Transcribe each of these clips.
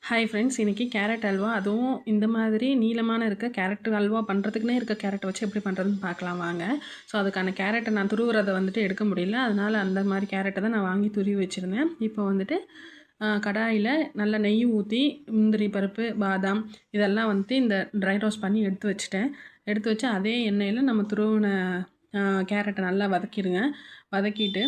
Hi friends, இன்றைக்கி carrot halwa, அதுவும் இந்த மாதிரி நீளமான இருக்க கேரட் அல்வா பண்ணுறதுக்குன்னே இருக்க கேரட்டை வச்சு எப்படி பண்ணுறதுன்னு பார்க்கலாம் வாங்க. ஸோ அதுக்கான கேரட்டை நான் துருவுறதை வந்துட்டு எடுக்க முடியல, அதனால் அந்த மாதிரி கேரட்டை தான் நான் வாங்கி துருவி வச்சுருந்தேன். இப்போ வந்துட்டு கடாயில் நல்லா நெய் ஊற்றி முந்திரி பருப்பு, பாதாம் இதெல்லாம் வந்துட்டு இந்த ட்ரை ரோஸ்ட் பண்ணி எடுத்து வச்சு அதே எண்ணெயில் நம்ம துருவின கேரட்டை நல்லா வதக்கிடுங்க. வதக்கிட்டு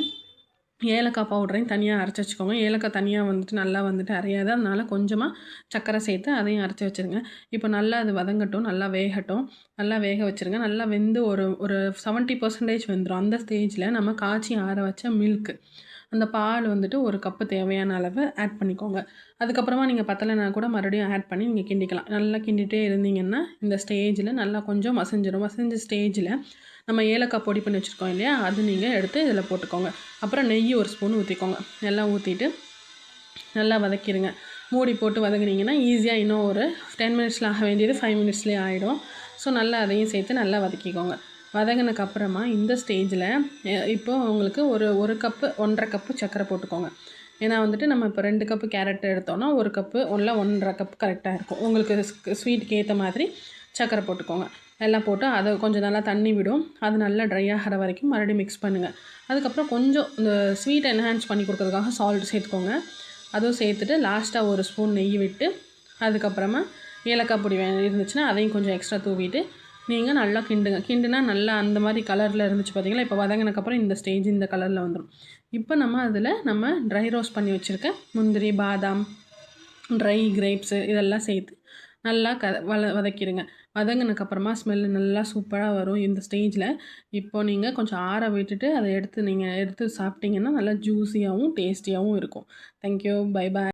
ஏலக்காய் பவுடரையும் தனியாக அரைச்சி வச்சுக்கோங்க. ஏலக்காய் தனியாக வந்துட்டு நல்லா வந்துட்டு அரையாது, அதனால் கொஞ்சமாக சர்க்கரை சேர்த்து அதையும் அரைச்சி வச்சுருங்க. இப்போ நல்லா அது வதங்கட்டும், நல்லா வேகட்டும். நல்லா வேக வச்சுருங்க. நல்லா வெந்து ஒரு ஒரு 70% வெந்துடும். அந்த ஸ்டேஜில் நம்ம காய்ச்சி ஆற வச்ச மில்க்கு, அந்த பால் வந்துட்டு ஒரு கப்பு தேவையான அளவு ஆட் பண்ணிக்கோங்க. அதுக்கப்புறமா நீங்கள் பத்தலைனா கூட மறுபடியும் ஆட் பண்ணி நீங்கள் கிண்டிக்கலாம். நல்லா கிண்டிகிட்டே இருந்தீங்கன்னா இந்த ஸ்டேஜில் நல்லா கொஞ்சம் மசிஞ்சிடும். மசிஞ்ச ஸ்டேஜில் நம்ம ஏலக்காய் பொடி பண்ணி வச்சுருக்கோம் இல்லையா, அது நீங்கள் எடுத்து இதில் போட்டுக்கோங்க. அப்புறம் நெய் ஒரு ஸ்பூன் ஊற்றிக்கோங்க. எல்லாம் ஊற்றிட்டு நல்லா வதக்கிடுங்க. மூடி போட்டு வதங்கினீங்கன்னா ஈஸியாக இன்னும் ஒரு 10 மினிட்ஸில் ஆக வேண்டியது 5 மினிட்ஸ்லேயே ஆகிடும். ஸோ நல்லா அதையும் சேர்த்து நல்லா வதக்கிக்கோங்க. வதங்கினதுக்கப்புறமா இந்த ஸ்டேஜில் இப்போது உங்களுக்கு ஒரு கப்பு 1.5 கப்பு சர்க்கரை போட்டுக்கோங்க. ஏன்னா வந்துட்டு நம்ம இப்போ 2 கப்பு கேரட் எடுத்தோன்னா 1 கப்பு 1.5 கப்பு கரெக்டாக இருக்கும். உங்களுக்கு ஸ்வீட்டுக்கு ஏற்ற மாதிரி சர்க்கரை போட்டுக்கோங்க. எல்லாம் போட்டு அதை கொஞ்சம் நல்லா தண்ணி விடும், அது நல்லா ட்ரை ஆகிற வரைக்கும் மறுபடியும் மிக்ஸ் பண்ணுங்கள். அதுக்கப்புறம் கொஞ்சம் இந்த ஸ்வீட்டை என்ஹான்ஸ் பண்ணி கொடுக்கறதுக்காக சால்ட் சேர்த்துக்கோங்க. அதுவும் சேர்த்துட்டு லாஸ்ட்டாக ஒரு ஸ்பூன் நெய் விட்டு அதுக்கப்புறமா ஏலக்காய் பொடி இருந்துச்சுன்னா அதையும் கொஞ்சம் எக்ஸ்ட்ரா தூவிட்டு நீங்கள் நல்லா கிண்டுனா நல்லா அந்த மாதிரி கலரில் இருந்துச்சு பார்த்தீங்களா. இப்போ வதங்கினதுக்கப்புறம் இந்த ஸ்டேஜ் இந்த கலரில் வந்துடும். இப்போ நம்ம ட்ரை ரோஸ்ட் பண்ணி வச்சுருக்க முந்திரி, பாதாம், ட்ரை கிரேப்ஸு இதெல்லாம் சேர்த்து நல்லா வதக்கிடுங்க. வதங்கினதுக்கப்புறமா ஸ்மெல்லு நல்லா சூப்பராக வரும். இந்த ஸ்டேஜில் இப்போது நீங்கள் கொஞ்சம் ஆற விட்டுட்டு அதை எடுத்து சாப்பிட்டிங்கன்னா நல்லா ஜூஸியாகவும் டேஸ்டியாகவும் இருக்கும். Thank you, bye bye.